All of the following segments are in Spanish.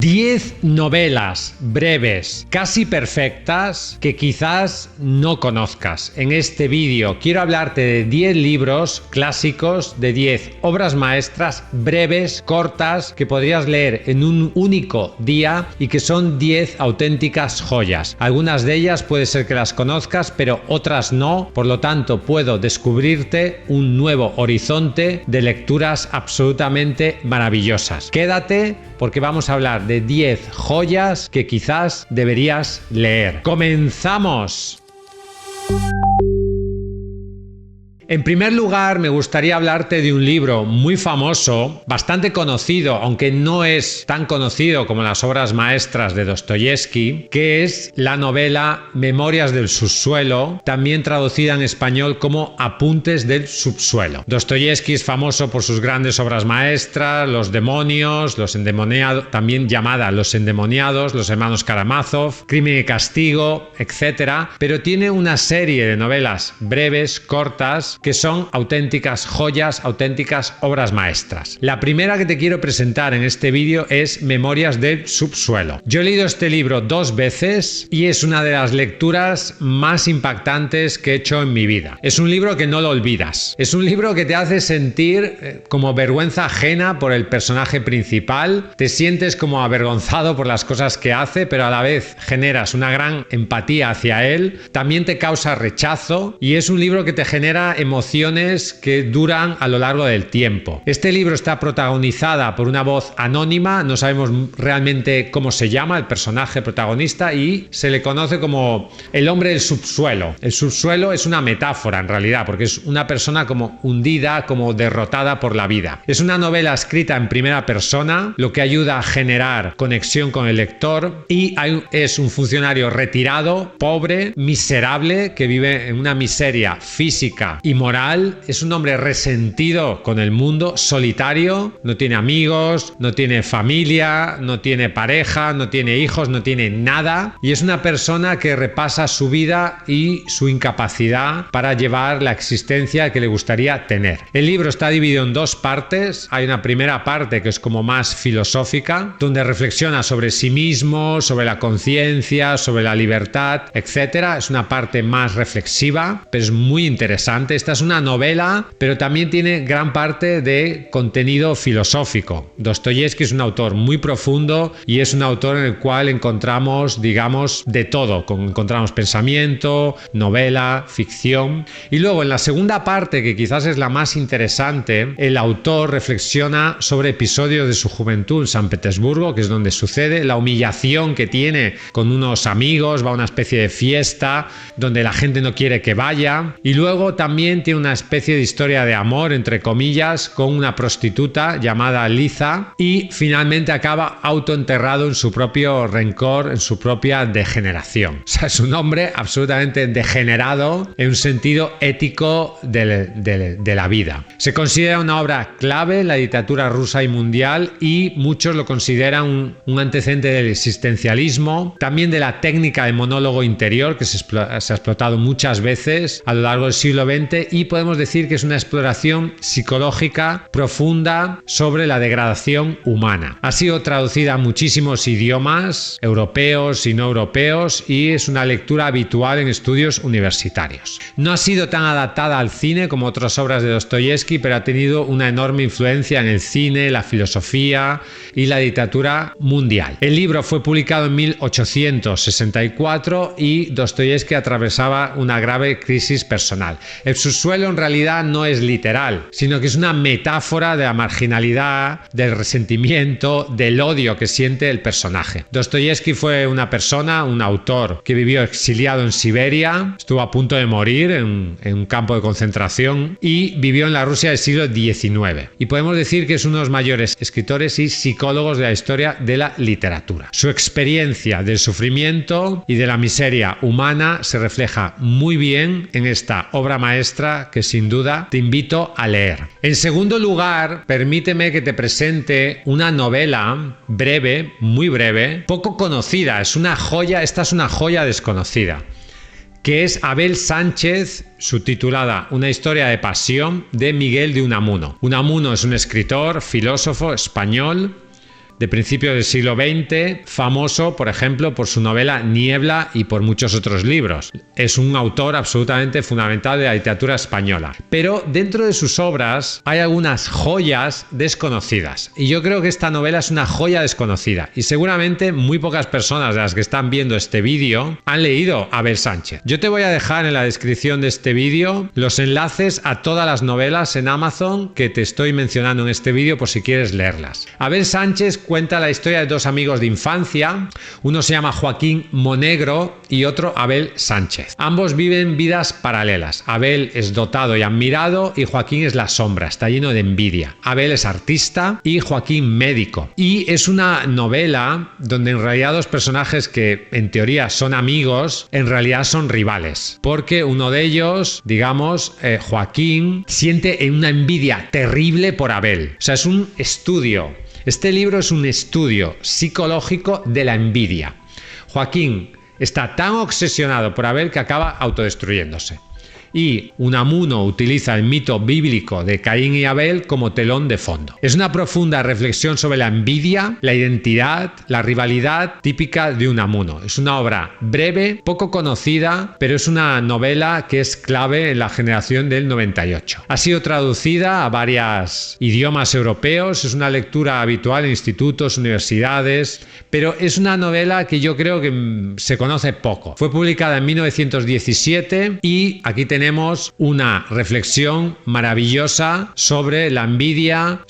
10 novelas breves, casi perfectas, que quizás no conozcas. En este vídeo quiero hablarte de 10 libros clásicos, de 10 obras maestras breves, cortas, que podrías leer en un único día y que son 10 auténticas joyas. Algunas de ellas puede ser que las conozcas, pero otras no. Por lo tanto, puedo descubrirte un nuevo horizonte de lecturas absolutamente maravillosas. Quédate porque vamos a hablar de 10 joyas que quizás deberías leer. ¡Comenzamos! En primer lugar, me gustaría hablarte de un libro muy famoso, bastante conocido, aunque no es tan conocido como las obras maestras de Dostoyevski, que es la novela Memorias del subsuelo, también traducida en español como Apuntes del subsuelo. Dostoyevski es famoso por sus grandes obras maestras, Los demonios, Los endemoniados, también llamada Los endemoniados, Los hermanos Karamazov, Crimen y castigo, etc. Pero tiene una serie de novelas breves, cortas, que son auténticas joyas, auténticas obras maestras. La primera que te quiero presentar en este vídeo es Memorias del subsuelo. Yo he leído este libro 2 veces y es una de las lecturas más impactantes que he hecho en mi vida. Es un libro que no lo olvidas. Es un libro que te hace sentir como vergüenza ajena por el personaje principal. Te sientes como avergonzado por las cosas que hace, pero a la vez generas una gran empatía hacia él. También te causa rechazo y es un libro que te genera emociones que duran a lo largo del tiempo. Este libro está protagonizada por una voz anónima, no sabemos realmente cómo se llama el personaje protagonista y se le conoce como el hombre del subsuelo. El subsuelo es una metáfora en realidad, porque es una persona como hundida, como derrotada por la vida. Es una novela escrita en primera persona, lo que ayuda a generar conexión con el lector, y es un funcionario retirado, pobre, miserable, que vive en una miseria física y moral. Es un hombre resentido con el mundo, solitario, no tiene amigos, no tiene familia, no tiene pareja, no tiene hijos, no tiene nada, y es una persona que repasa su vida y su incapacidad para llevar la existencia que le gustaría tener. El libro está dividido en 2 partes. Hay una primera parte que es como más filosófica, donde reflexiona sobre sí mismo, sobre la conciencia, sobre la libertad, etc. Es una parte más reflexiva, pero es muy interesante. Esta es una novela, pero también tiene gran parte de contenido filosófico. Dostoyevski es un autor muy profundo y es un autor en el cual encontramos, digamos, de todo. Encontramos pensamiento, novela, ficción. Y luego en la segunda parte, que quizás es la más interesante, el autor reflexiona sobre episodios de su juventud en San Petersburgo, que es donde sucede, la humillación que tiene con unos amigos, va a una especie de fiesta donde la gente no quiere que vaya, y luego también tiene una especie de historia de amor, entre comillas, con una prostituta llamada Liza, y finalmente acaba autoenterrado en su propio rencor, en su propia degeneración. O sea, es un hombre absolutamente degenerado en un sentido ético de la vida. Se considera una obra clave en la literatura rusa y mundial, y muchos lo consideran un antecedente del existencialismo, también de la técnica de monólogo interior, que se ha explotado muchas veces a lo largo del siglo XX, y podemos decir que es una exploración psicológica profunda sobre la degradación humana. Ha sido traducida a muchísimos idiomas, europeos y no europeos, y es una lectura habitual en estudios universitarios. No ha sido tan adaptada al cine como otras obras de Dostoyevski, pero ha tenido una enorme influencia en el cine, la filosofía y la literatura mundial. El libro fue publicado en 1864 y Dostoyevski atravesaba una grave crisis personal. El subsuelo en realidad no es literal, sino que es una metáfora de la marginalidad, del resentimiento, del odio que siente el personaje. Dostoyevski fue una persona, un autor que vivió exiliado en Siberia, estuvo a punto de morir en un campo de concentración y vivió en la Rusia del siglo XIX. Y podemos decir que es uno de los mayores escritores y psicólogos de la historia de la literatura. Su experiencia del sufrimiento y de la miseria humana se refleja muy bien en esta obra maestra que sin duda te invito a leer. En segundo lugar, permíteme que te presente una novela breve, muy breve, poco conocida. Es una joya, esta es una joya desconocida, que es Abel Sánchez, subtitulada Una historia de pasión, de Miguel de Unamuno. Unamuno es un escritor, filósofo español, de principios del siglo XX, famoso, por ejemplo, por su novela Niebla y por muchos otros libros. Es un autor absolutamente fundamental de la literatura española. Pero dentro de sus obras hay algunas joyas desconocidas. Y yo creo que esta novela es una joya desconocida. Y seguramente muy pocas personas de las que están viendo este vídeo han leído a Abel Sánchez. Yo te voy a dejar en la descripción de este vídeo los enlaces a todas las novelas en Amazon que te estoy mencionando en este vídeo por si quieres leerlas. Abel Sánchez cuenta la historia de dos amigos de infancia. Uno se llama Joaquín Monegro y otro Abel Sánchez. Ambos viven vidas paralelas. Abel es dotado y admirado y Joaquín es la sombra, está lleno de envidia. Abel es artista y Joaquín médico. Y es una novela donde en realidad dos personajes que en teoría son amigos, en realidad son rivales. Porque uno de ellos, digamos, Joaquín, siente una envidia terrible por Abel. O sea, es un estudio. Este libro es un estudio psicológico de la envidia. Joaquín está tan obsesionado por Abel que acaba autodestruyéndose. Y Unamuno utiliza el mito bíblico de Caín y Abel como telón de fondo. Es una profunda reflexión sobre la envidia, la identidad, la rivalidad típica de Unamuno. Es una obra breve, poco conocida, pero es una novela que es clave en la generación del 98. Ha sido traducida a varios idiomas europeos, es una lectura habitual en institutos, universidades, pero es una novela que yo creo que se conoce poco. Fue publicada en 1917 y aquí tenemos una reflexión maravillosa sobre la envidia,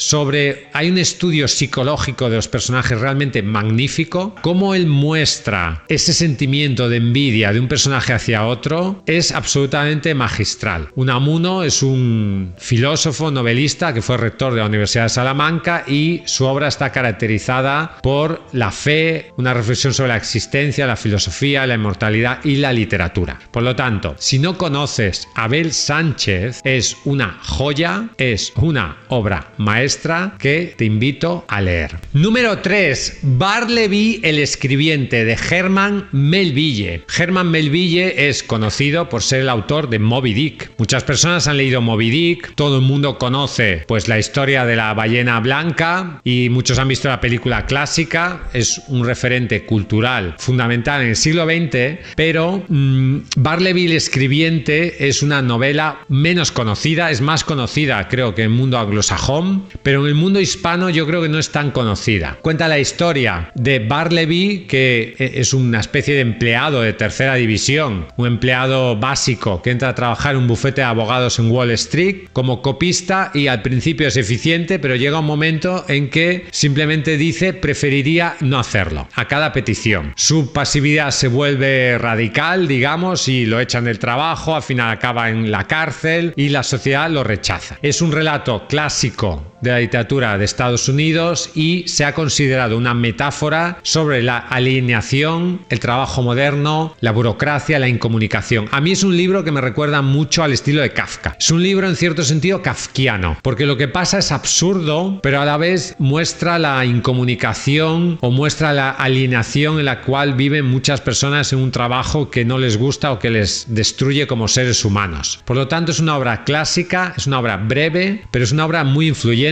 hay un estudio psicológico de los personajes realmente magnífico. Cómo él muestra ese sentimiento de envidia de un personaje hacia otro es absolutamente magistral. Unamuno es un filósofo, novelista que fue rector de la Universidad de Salamanca y su obra está caracterizada por la fe, una reflexión sobre la existencia, la filosofía, la inmortalidad y la literatura. Por lo tanto, si no conoces Abel Sánchez, es una joya, es una obra maestra que te invito a leer. Número 3. Bartleby el escribiente, de Herman Melville. Herman Melville es conocido por ser el autor de Moby Dick. Muchas personas han leído Moby Dick, todo el mundo conoce pues la historia de la ballena blanca y muchos han visto la película clásica. Es un referente cultural fundamental en el siglo XX, pero Bartleby el escribiente es una novela menos conocida, es más conocida creo que en el mundo anglosajón, pero en el mundo hispano yo creo que no es tan conocida. Cuenta la historia de Bartleby, que es una especie de empleado de tercera división, un empleado básico que entra a trabajar en un bufete de abogados en Wall Street como copista y al principio es eficiente, pero llega un momento en que simplemente dice preferiría no hacerlo a cada petición. Su pasividad se vuelve radical, digamos, y lo echan del trabajo, al final acaba en la cárcel y la sociedad lo rechaza. Es un relato clásico de la literatura de Estados Unidos y se ha considerado una metáfora sobre la alienación, el trabajo moderno, la burocracia, la incomunicación. A mí es un libro que me recuerda mucho al estilo de Kafka. Es un libro en cierto sentido kafkiano, porque lo que pasa es absurdo, pero a la vez muestra la incomunicación o muestra la alienación en la cual viven muchas personas en un trabajo que no les gusta o que les destruye como seres humanos. Por lo tanto, es una obra clásica, es una obra breve, pero es una obra muy influyente.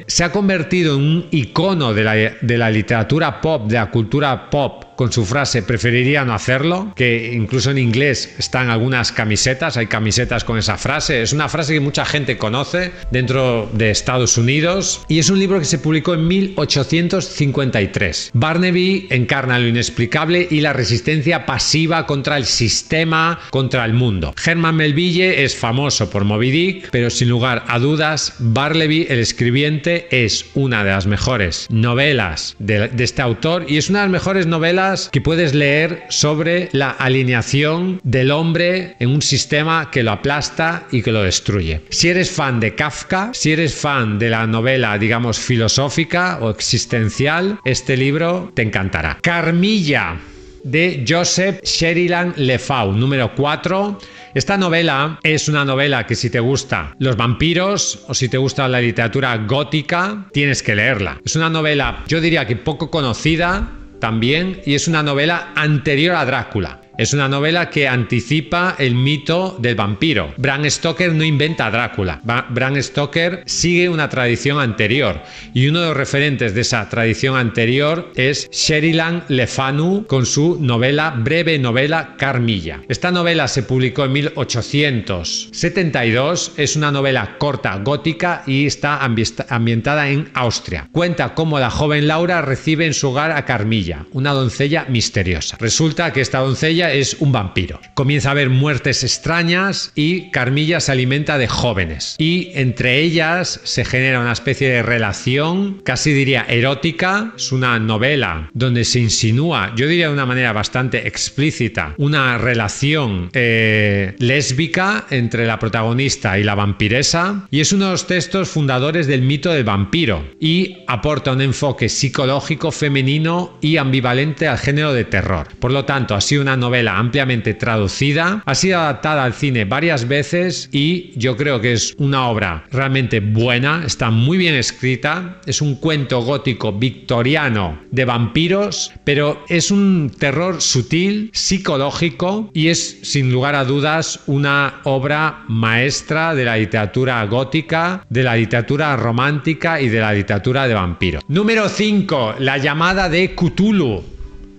Se ha convertido en un icono de la literatura pop, de la cultura pop, con su frase preferiría no hacerlo, que incluso en inglés están algunas camisetas, hay camisetas con esa frase. Es una frase que mucha gente conoce dentro de Estados Unidos y es un libro que se publicó en 1853. Bartleby encarna lo inexplicable y la resistencia pasiva contra el sistema, contra el mundo. Herman Melville es famoso por Moby Dick, pero sin lugar a dudas Bartleby el escribiente es una de las mejores novelas de este autor y es una de las mejores novelas que puedes leer sobre la alineación del hombre en un sistema que lo aplasta y que lo destruye. Si eres fan de Kafka, si eres fan de la novela, digamos, filosófica o existencial, este libro te encantará. Carmilla, de Joseph Sheridan Le Fau, número 4. Esta novela es una novela que si te gusta los vampiros o si te gusta la literatura gótica, tienes que leerla. Es una novela, yo diría que poco conocida también, y es una novela anterior a Drácula. Es una novela que anticipa el mito del vampiro. Bram Stoker no inventa a Drácula. Bram Stoker sigue una tradición anterior y uno de los referentes de esa tradición anterior es Sheridan Le Fanu con su breve novela Carmilla. Esta novela se publicó en 1872, es una novela corta gótica y está ambientada en Austria. Cuenta cómo la joven Laura recibe en su hogar a Carmilla, una doncella misteriosa. Resulta que esta doncella es un vampiro. Comienza a haber muertes extrañas y Carmilla se alimenta de jóvenes y entre ellas se genera una especie de relación, casi diría erótica. Es una novela donde se insinúa, yo diría de una manera bastante explícita, una relación lésbica entre la protagonista y la vampiresa, y es uno de los textos fundadores del mito del vampiro y aporta un enfoque psicológico femenino y ambivalente al género de terror. Por lo tanto, ha sido una novela ampliamente traducida, ha sido adaptada al cine varias veces y yo creo que es una obra realmente buena, está muy bien escrita, es un cuento gótico victoriano de vampiros, pero es un terror sutil, psicológico y es sin lugar a dudas una obra maestra de la literatura gótica, de la literatura romántica y de la literatura de vampiros. Número 5. La llamada de Cthulhu,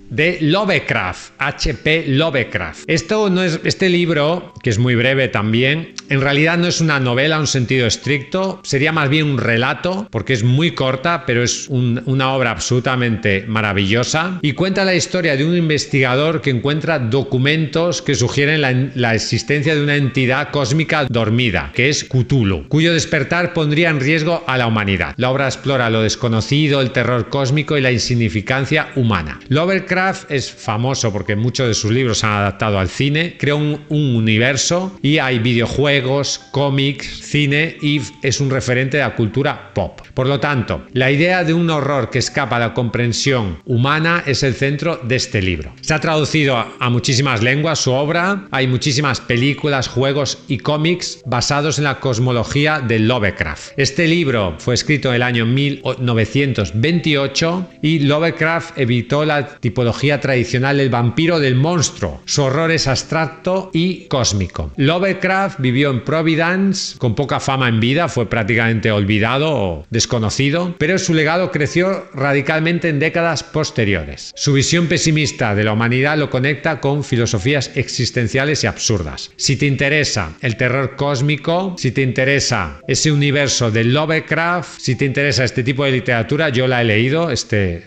de Lovecraft, H.P. Lovecraft. Este libro, que es muy breve también, en realidad no es una novela en un sentido estricto, sería más bien un relato, porque es muy corta, pero es una obra absolutamente maravillosa, y cuenta la historia de un investigador que encuentra documentos que sugieren la existencia de una entidad cósmica dormida, que es Cthulhu, cuyo despertar pondría en riesgo a la humanidad. La obra explora lo desconocido, el terror cósmico y la insignificancia humana. Lovecraft es famoso porque muchos de sus libros se han adaptado al cine, creó un universo y hay videojuegos, cómics, cine y es un referente de la cultura pop. Por lo tanto, la idea de un horror que escapa a la comprensión humana es el centro de este libro. Se ha traducido a muchísimas lenguas su obra, hay muchísimas películas, juegos y cómics basados en la cosmología de Lovecraft. Este libro fue escrito en el año 1928 y Lovecraft evitó la tipología tradicional del vampiro del monstruo. Su horror es abstracto y cósmico. Lovecraft vivió en Providence con poca fama en vida, fue prácticamente olvidado o desconocido, pero su legado creció radicalmente en décadas posteriores. Su visión pesimista de la humanidad lo conecta con filosofías existenciales y absurdas. Si te interesa el terror cósmico, si te interesa ese universo de Lovecraft, si te interesa este tipo de literatura, yo la he leído, este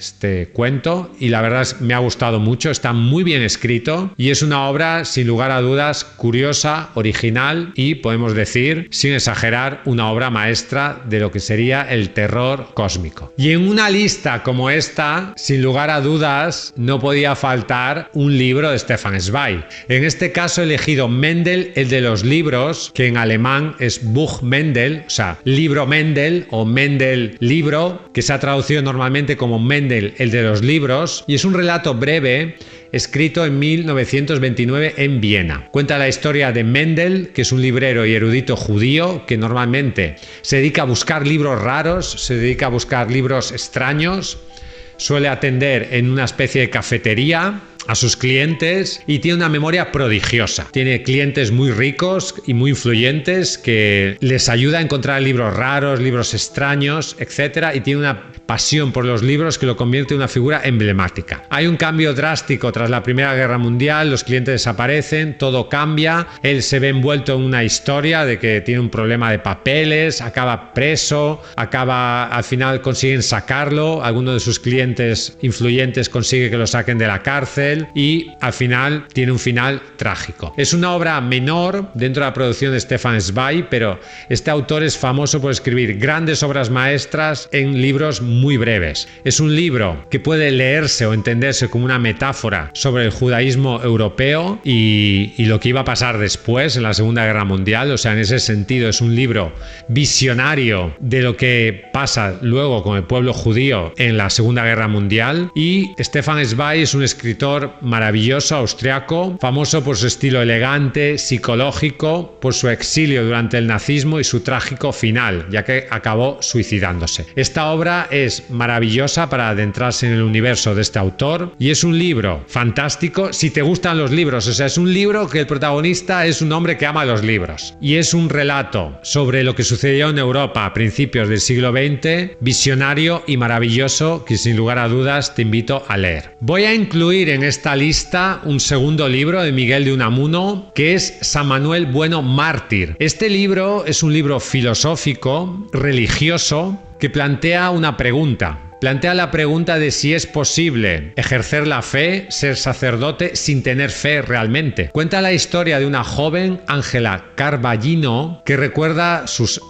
cuento, y la verdad me ha gustado mucho, está muy bien escrito y es una obra sin lugar a dudas curiosa, original y podemos decir, sin exagerar, una obra maestra de lo que sería el terror cósmico. Y en una lista como esta, sin lugar a dudas, no podía faltar un libro de Stefan Zweig. En este caso he elegido Mendel, el de los libros, que en alemán es Buch Mendel, o sea, libro Mendel o Mendel libro, que se ha traducido normalmente como Mendel, el de los libros, y es un relato breve escrito en 1929 en Viena. Cuenta la historia de Mendel, que es un librero y erudito judío que normalmente se dedica a buscar libros raros, se dedica a buscar libros extraños, suele atender en una especie de cafetería a sus clientes y tiene una memoria prodigiosa. Tiene clientes muy ricos y muy influyentes que les ayuda a encontrar libros raros, libros extraños, etc. Y tiene una pasión por los libros que lo convierte en una figura emblemática. Hay un cambio drástico tras la Primera Guerra Mundial, los clientes desaparecen, todo cambia, él se ve envuelto en una historia de que tiene un problema de papeles, acaba preso, al final consiguen sacarlo, alguno de sus clientes influyentes consigue que lo saquen de la cárcel y al final tiene un final trágico. Es una obra menor dentro de la producción de Stefan Zweig, pero este autor es famoso por escribir grandes obras maestras en libros muy breves. Es un libro que puede leerse o entenderse como una metáfora sobre el judaísmo europeo y lo que iba a pasar después en la Segunda Guerra Mundial. O sea, en ese sentido es un libro visionario de lo que pasa luego con el pueblo judío en la Segunda Guerra Mundial. Y Stefan Zweig es un escritor autor maravilloso, austriaco, famoso por su estilo elegante, psicológico, por su exilio durante el nazismo y su trágico final, ya que acabó suicidándose. Esta obra es maravillosa para adentrarse en el universo de este autor y es un libro fantástico si te gustan los libros. O sea, es un libro que el protagonista es un hombre que ama los libros y es un relato sobre lo que sucedió en Europa a principios del siglo XX, visionario y maravilloso, que sin lugar a dudas te invito a leer. Voy a incluir en esta lista un segundo libro de Miguel de Unamuno, que es San Manuel Bueno Mártir. Este libro es un libro filosófico, religioso, que plantea una pregunta. Plantea la pregunta de si es posible ejercer la fe, ser sacerdote sin tener fe realmente. Cuenta la historia de una joven, Ángela Carballino, que recuerda sus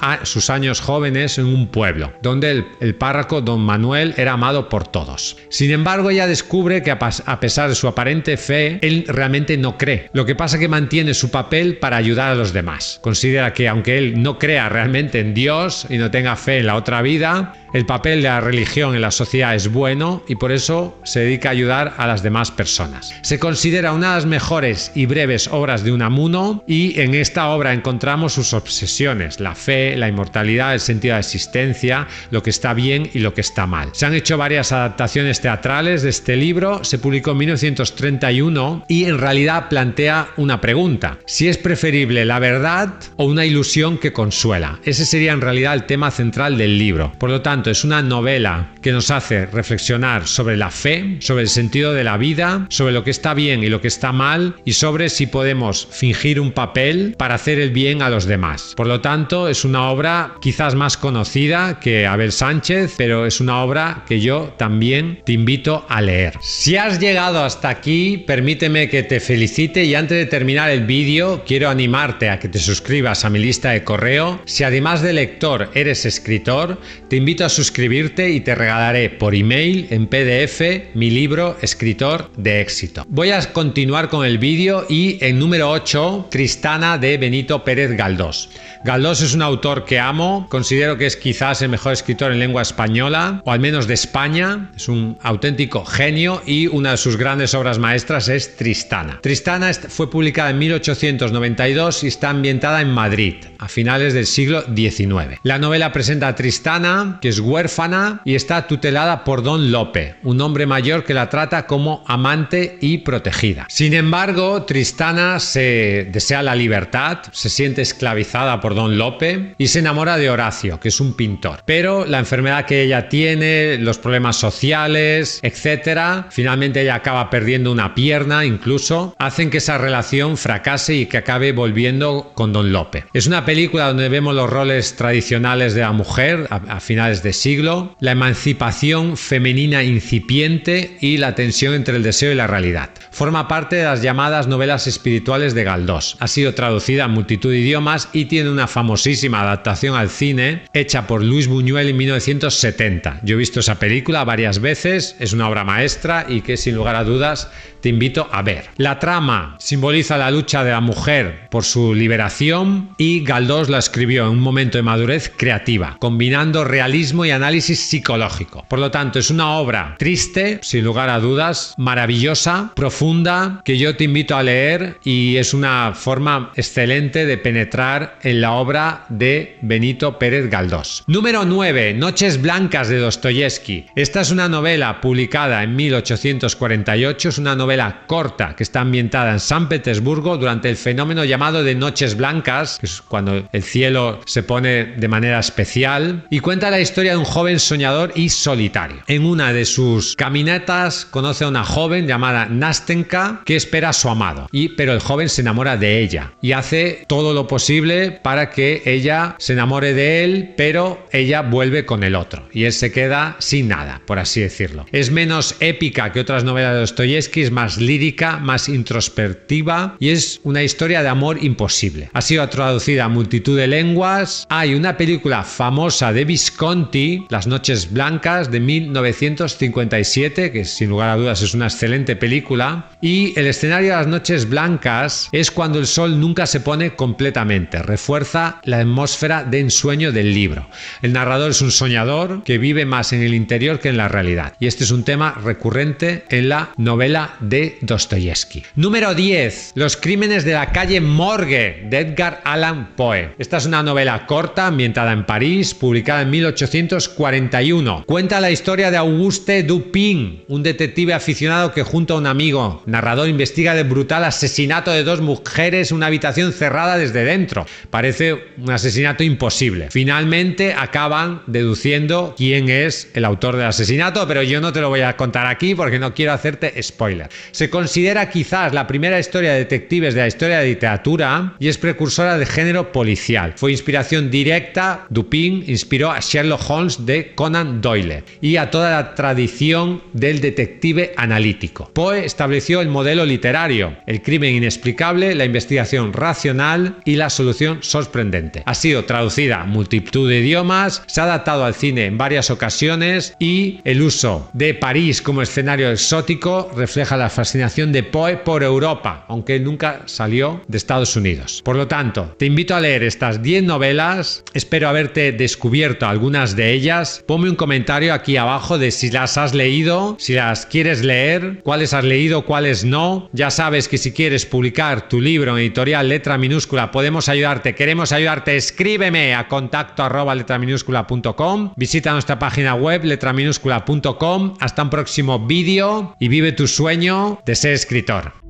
años jóvenes en un pueblo, donde el párroco don Manuel era amado por todos. Sin embargo, ella descubre que a pesar de su aparente fe, él realmente no cree. Lo que pasa es que mantiene su papel para ayudar a los demás. Considera que aunque él no crea realmente en Dios y no tenga fe en la otra vida, el papel de la religión en la sociedad es bueno y por eso se dedica a ayudar a las demás personas. Se considera una de las mejores y breves obras de Unamuno y en esta obra encontramos sus obsesiones, la fe, la inmortalidad, el sentido de la existencia, lo que está bien y lo que está mal. Se han hecho varias adaptaciones teatrales de este libro, se publicó en 1931 y en realidad plantea una pregunta: si es preferible la verdad o una ilusión que consuela. Ese sería en realidad el tema central del libro. Por lo tanto, es una novela que nos hace reflexionar sobre la fe, sobre el sentido de la vida, sobre lo que está bien y lo que está mal y sobre si podemos fingir un papel para hacer el bien a los demás. Por lo tanto, es una obra quizás más conocida que Abel Sánchez, pero es una obra que yo también te invito a leer. Si has llegado hasta aquí, permíteme que te felicite y antes de terminar el vídeo quiero animarte a que te suscribas a mi lista de correo. Si además de lector eres escritor, te invito a suscribirte y te regalaré por email en PDF mi libro Escritor de éxito. Voy a continuar con el vídeo y en número 8, Tristana de Benito Pérez Galdós. Galdós es un autor que amo, considero que es quizás el mejor escritor en lengua española, o al menos de España, es un auténtico genio y una de sus grandes obras maestras es Tristana. Tristana fue publicada en 1892 y está ambientada en Madrid, a finales del siglo XIX. La novela presenta a Tristana, que es huérfana y está tutelada por Don Lope, un hombre mayor que la trata como amante y protegida. Sin embargo, Tristana se desea la libertad, se siente esclavizada por Don Lope y se enamora de Horacio, que es un pintor. Pero la enfermedad que ella tiene, los problemas sociales, etcétera, finalmente ella acaba perdiendo una pierna incluso, hacen que esa relación fracase y que acabe volviendo con Don Lope. Es una película donde vemos los roles tradicionales de la mujer a finales de siglo, la emancipación femenina incipiente y la tensión entre el deseo y la realidad. Forma parte de las llamadas novelas espirituales de Galdós. Ha sido traducida en multitud de idiomas y tiene una famosísima adaptación al cine hecha por Luis Buñuel en 1970. Yo he visto esa película varias veces, es una obra maestra y que sin lugar a dudas te invito a ver. La trama simboliza la lucha de la mujer por su liberación y Galdós la escribió en un momento de madurez creativa, combinando realismo y análisis psicológico. Por lo tanto, es una obra triste, sin lugar a dudas, maravillosa, profunda, que yo te invito a leer y es una forma excelente de penetrar en la obra de Benito Pérez Galdós. Número 9. Noches Blancas de Dostoyevski. Esta es una novela publicada en 1848, es una novela corta que está ambientada en San Petersburgo durante el fenómeno llamado de Noches Blancas, que es cuando el cielo se pone de manera especial, y cuenta la historia de un joven soñador y solitario. En una de sus caminatas conoce a una joven llamada Nastenka que espera a su amado, pero el joven se enamora de ella y hace todo lo posible para que ella se enamore de él, pero ella vuelve con el otro y él se queda sin nada, por así decirlo. Es menos épica que otras novelas de Dostoyevski, es más lírica, más introspectiva y es una historia de amor imposible. Ha sido traducida a multitud de lenguas. Hay una película famosa de Visconti, Las Noches Blancas, Blancas de 1957, que sin lugar a dudas es una excelente película. Y el escenario de las Noches Blancas es cuando el sol nunca se pone completamente. Refuerza la atmósfera de ensueño del libro. El narrador es un soñador que vive más en el interior que en la realidad. Y este es un tema recurrente en la novela de Dostoyevsky. Número 10. Los crímenes de la calle Morgue de Edgar Allan Poe. Esta es una novela corta ambientada en París, publicada en 1841. Cuenta la historia de Auguste Dupin, un detective aficionado que junto a un amigo narrador investiga el brutal asesinato de dos mujeres en una habitación cerrada desde dentro. Parece un asesinato imposible. Finalmente acaban deduciendo quién es el autor del asesinato, pero yo no te lo voy a contar aquí porque no quiero hacerte spoiler. Se considera quizás la primera historia de detectives de la historia de literatura y es precursora del género policial. Fue inspiración directa. Dupin inspiró a Sherlock Holmes de Conan Doyle y a toda la tradición del detective analítico. Poe estableció el modelo literario, el crimen inexplicable, la investigación racional y la solución sorprendente. Ha sido traducida a multitud de idiomas, se ha adaptado al cine en varias ocasiones y el uso de París como escenario exótico refleja la fascinación de Poe por Europa, aunque nunca salió de Estados Unidos. Por lo tanto, te invito a leer estas 10 novelas, espero haberte descubierto algunas de ellas. Ponme un comentario aquí abajo de si las has leído, si las quieres leer, cuáles has leído, cuáles no. Ya sabes que si quieres publicar tu libro en editorial Letra Minúscula podemos ayudarte, queremos ayudarte. Escríbeme a contacto@letraminúscula.com, visita nuestra página web letraminúscula.com. Hasta un próximo vídeo y vive tu sueño de ser escritor.